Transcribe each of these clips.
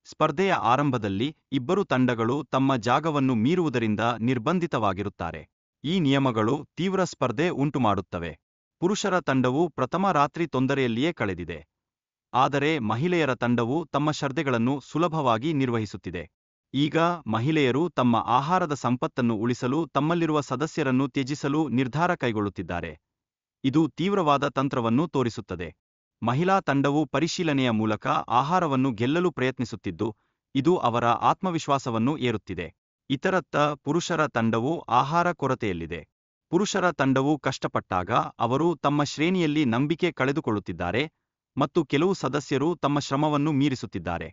ಸ್ಪರ್ಧೆಯ ಆರಂಭದಲ್ಲಿ ಇಬ್ಬರು ತಂಡಗಳು ತಮ್ಮ ಜಾಗವನ್ನು ಮೀರುವುದರಿಂದ ನಿರ್ಬಂಧಿತವಾಗಿರುತ್ತಾರೆ. ಈ ನಿಯಮಗಳು ತೀವ್ರ ಸ್ಪರ್ಧೆ ಉಂಟುಮಾಡುತ್ತವೆ. ಪುರುಷರ ತಂಡವು ಪ್ರಥಮ ರಾತ್ರಿ ತೊಂದರೆಯಲ್ಲಿಯೇ ಕಳೆದಿದೆ. ಆದರೆ ಮಹಿಳೆಯರ ತಂಡವು ತಮ್ಮ ಸ್ಪರ್ಧೆಗಳನ್ನು ಸುಲಭವಾಗಿ ನಿರ್ವಹಿಸುತ್ತಿದೆ. ಈಗ ಮಹಿಳೆಯರು ತಮ್ಮ ಆಹಾರದ ಸಂಪತ್ತನ್ನು ಉಳಿಸಲು ತಮ್ಮಲ್ಲಿರುವ ಸದಸ್ಯರನ್ನು ತ್ಯಜಿಸಲು ನಿರ್ಧಾರ ಕೈಗೊಳ್ಳುತ್ತಿದ್ದಾರೆ. ಇದು ತೀವ್ರವಾದ ತಂತ್ರವನ್ನು ತೋರಿಸುತ್ತದೆ. ಮಹಿಳಾ ತಂಡವು ಪರಿಶೀಲನೆಯ ಮೂಲಕ ಆಹಾರವನ್ನು ಗೆಲ್ಲಲು ಪ್ರಯತ್ನಿಸುತ್ತಿದ್ದು, ಇದು ಅವರ ಆತ್ಮವಿಶ್ವಾಸವನ್ನು ಏರುತ್ತಿದೆ. ಇದರತ್ತ ಪುರುಷರ ತಂಡವು ಆಹಾರ ಕೊರತೆಯಲ್ಲಿದೆ. ಪುರುಷರ ತಂಡವು ಕಷ್ಟಪಟ್ಟಾಗ ಅವರು ತಮ್ಮ ಶ್ರೇಣಿಯಲ್ಲಿ ನಂಬಿಕೆ ಕಳೆದುಕೊಳ್ಳುತ್ತಿದ್ದಾರೆ ಮತ್ತು ಕೆಲವು ಸದಸ್ಯರು ತಮ್ಮ ಶ್ರಮವನ್ನು ಮೀರಿಸುತ್ತಿದ್ದಾರೆ.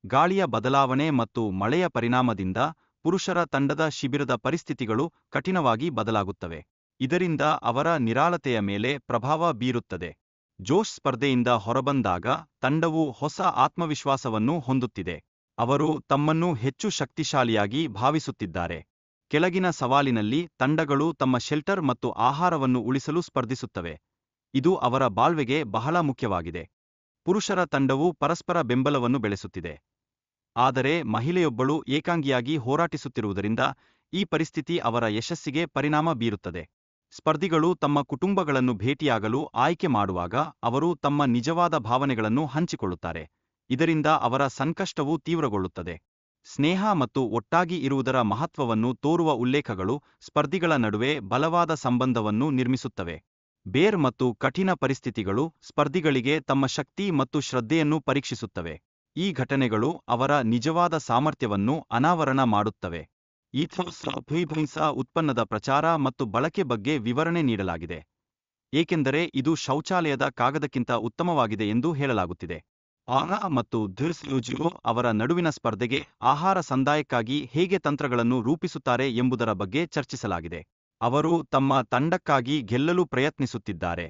ಗಾಳಿಯ ಬದಲಾವಣೆ ಮತ್ತು ಮಳೆಯ ಪರಿಣಾಮದಿಂದ ಪುರುಷರ ತಂಡದ ಶಿಬಿರದ ಪರಿಸ್ಥಿತಿಗಳು ಕಠಿಣವಾಗಿ ಬದಲಾಗುತ್ತವೆ. ಇದರಿಂದ ಅವರ ನಿರಾಳತೆಯ ಮೇಲೆ ಪ್ರಭಾವ ಬೀರುತ್ತದೆ. ಜೋಶ್ ಸ್ಪರ್ಧೆಯಿಂದ ಹೊರಬಂದಾಗ ತಂಡವು ಹೊಸ ಆತ್ಮವಿಶ್ವಾಸವನ್ನು ಹೊಂದುತ್ತಿದೆ. ಅವರು ತಮ್ಮನ್ನು ಹೆಚ್ಚು ಶಕ್ತಿಶಾಲಿಯಾಗಿ ಭಾವಿಸುತ್ತಿದ್ದಾರೆ. ಕೆಳಗಿನ ಸವಾಲಿನಲ್ಲಿ ತಂಡಗಳು ತಮ್ಮ ಶೆಲ್ಟರ್ ಮತ್ತು ಆಹಾರವನ್ನು ಉಳಿಸಲು ಸ್ಪರ್ಧಿಸುತ್ತವೆ. ಇದು ಅವರ ಬಾಳ್ವೆಗೆ ಬಹಳ ಮುಖ್ಯವಾಗಿದೆ. ಪುರುಷರ ತಂಡವು ಪರಸ್ಪರ ಬೆಂಬಲವನ್ನು ಬೆಳೆಸುತ್ತಿದೆ. ಆದರೆ ಮಹಿಳೆಯೊಬ್ಬಳು ಏಕಾಂಗಿಯಾಗಿ ಹೋರಾಟಿಸುತ್ತಿರುವುದರಿಂದ ಈ ಪರಿಸ್ಥಿತಿ ಅವರ ಯಶಸ್ಸಿಗೆ ಪರಿಣಾಮ ಬೀರುತ್ತದೆ. ಸ್ಪರ್ಧಿಗಳು ತಮ್ಮ ಕುಟುಂಬಗಳನ್ನು ಭೇಟಿಯಾಗಲು ಆಯ್ಕೆ ಮಾಡುವಾಗ ಅವರು ತಮ್ಮ ನಿಜವಾದ ಭಾವನೆಗಳನ್ನು ಹಂಚಿಕೊಳ್ಳುತ್ತಾರೆ. ಇದರಿಂದ ಅವರ ಸಂಕಷ್ಟವು ತೀವ್ರಗೊಳ್ಳುತ್ತದೆ. ಸ್ನೇಹ ಮತ್ತು ಒಟ್ಟಾಗಿ ಇರುವುದರ ಮಹತ್ವವನ್ನು ತೋರುವ ಉಲ್ಲೇಖಗಳು ಸ್ಪರ್ಧಿಗಳ ನಡುವೆ ಬಲವಾದ ಸಂಬಂಧವನ್ನು ನಿರ್ಮಿಸುತ್ತವೆ. ಬೇರ್ ಮತ್ತು ಕಠಿಣ ಪರಿಸ್ಥಿತಿಗಳು ಸ್ಪರ್ಧಿಗಳಿಗೆ ತಮ್ಮ ಶಕ್ತಿ ಮತ್ತು ಶ್ರದ್ಧೆಯನ್ನು ಪರೀಕ್ಷಿಸುತ್ತವೆ. ಈ ಘಟನೆಗಳು ಅವರ ನಿಜವಾದ ಸಾಮರ್ಥ್ಯವನ್ನು ಅನಾವರಣ ಮಾಡುತ್ತವೆ. ಈಥೋಸ್ ಉತ್ಪನ್ನದ ಪ್ರಚಾರ ಮತ್ತು ಬಳಕೆ ಬಗ್ಗೆ ವಿವರಣೆ ನೀಡಲಾಗಿದೆ, ಏಕೆಂದರೆ ಇದು ಶೌಚಾಲಯದ ಕಾಗದಕ್ಕಿಂತ ಉತ್ತಮವಾಗಿದೆ ಎಂದು ಹೇಳಲಾಗುತ್ತಿದೆ. ಆನಾ ಮತ್ತು ಧಿರ್ಸ್ಯೂಜಿಯೋ ಅವರ ನಡುವಿನ ಸ್ಪರ್ಧೆಗೆ ಆಹಾರ ಸಂದಾಯಕ್ಕಾಗಿ ಹೇಗೆ ತಂತ್ರಗಳನ್ನು ರೂಪಿಸುತ್ತಾರೆ ಎಂಬುದರ ಬಗ್ಗೆ ಚರ್ಚಿಸಲಾಗಿದೆ. ಅವರು ತಮ್ಮ ತಂಡಕ್ಕಾಗಿ ಗೆಲ್ಲಲು ಪ್ರಯತ್ನಿಸುತ್ತಿದ್ದಾರೆ.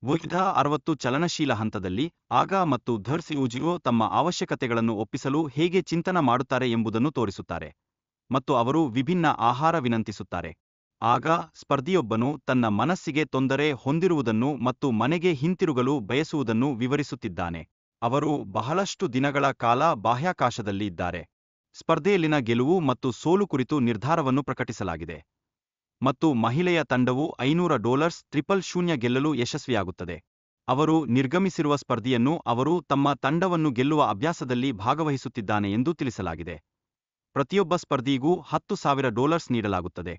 ವಿವಿಧ 60 ಚಲನಶೀಲ ಹಂತದಲ್ಲಿ ಆಗಾ ಮತ್ತು ಧಿರ್ಸ್ಯೂಜಿಯೋ ತಮ್ಮ ಅವಶ್ಯಕತೆಗಳನ್ನು ಒಪ್ಪಿಸಲು ಹೇಗೆ ಚಿಂತನ ಮಾಡುತ್ತಾರೆ ಎಂಬುದನ್ನು ತೋರಿಸುತ್ತಾರೆ, ಮತ್ತು ಅವರು ವಿಭಿನ್ನ ಆಹಾರ ವಿನಂತಿಸುತ್ತಾರೆ. ಆಗ ಸ್ಪರ್ಧಿಯೊಬ್ಬನು ತನ್ನ ಮನಸ್ಸಿಗೆ ತೊಂದರೆ ಹೊಂದಿರುವುದನ್ನು ಮತ್ತು ಮನೆಗೆ ಹಿಂತಿರುಗಲು ಬಯಸುವುದನ್ನು ವಿವರಿಸುತ್ತಿದ್ದಾನೆ. ಅವರು ಬಹಳಷ್ಟು ದಿನಗಳ ಕಾಲ ಬಾಹ್ಯಾಕಾಶದಲ್ಲಿ ಇದ್ದಾರೆ. ಸ್ಪರ್ಧೆಯಲ್ಲಿನ ಗೆಲುವು ಮತ್ತು ಸೋಲು ಕುರಿತು ನಿರ್ಧಾರವನ್ನು ಪ್ರಕಟಿಸಲಾಗಿದೆ, ಮತ್ತು ಮಹಿಳೆಯ ತಂಡವು $500 ಟ್ರಿಪಲ್ ಶೂನ್ಯ ಗೆಲ್ಲಲು ಯಶಸ್ವಿಯಾಗುತ್ತದೆ. ಅವರು ನಿರ್ಗಮಿಸಿರುವ ಸ್ಪರ್ಧಿಯನ್ನು ಅವರು ತಮ್ಮ ತಂಡವನ್ನು ಗೆಲ್ಲುವ ಅಭ್ಯಾಸದಲ್ಲಿ ಭಾಗವಹಿಸುತ್ತಿದ್ದಾನೆ ಎಂದು ತಿಳಿಸಲಾಗಿದೆ. ಪ್ರತಿಯೊಬ್ಬ ಸ್ಪರ್ಧಿಗೂ $10,000 ನೀಡಲಾಗುತ್ತದೆ.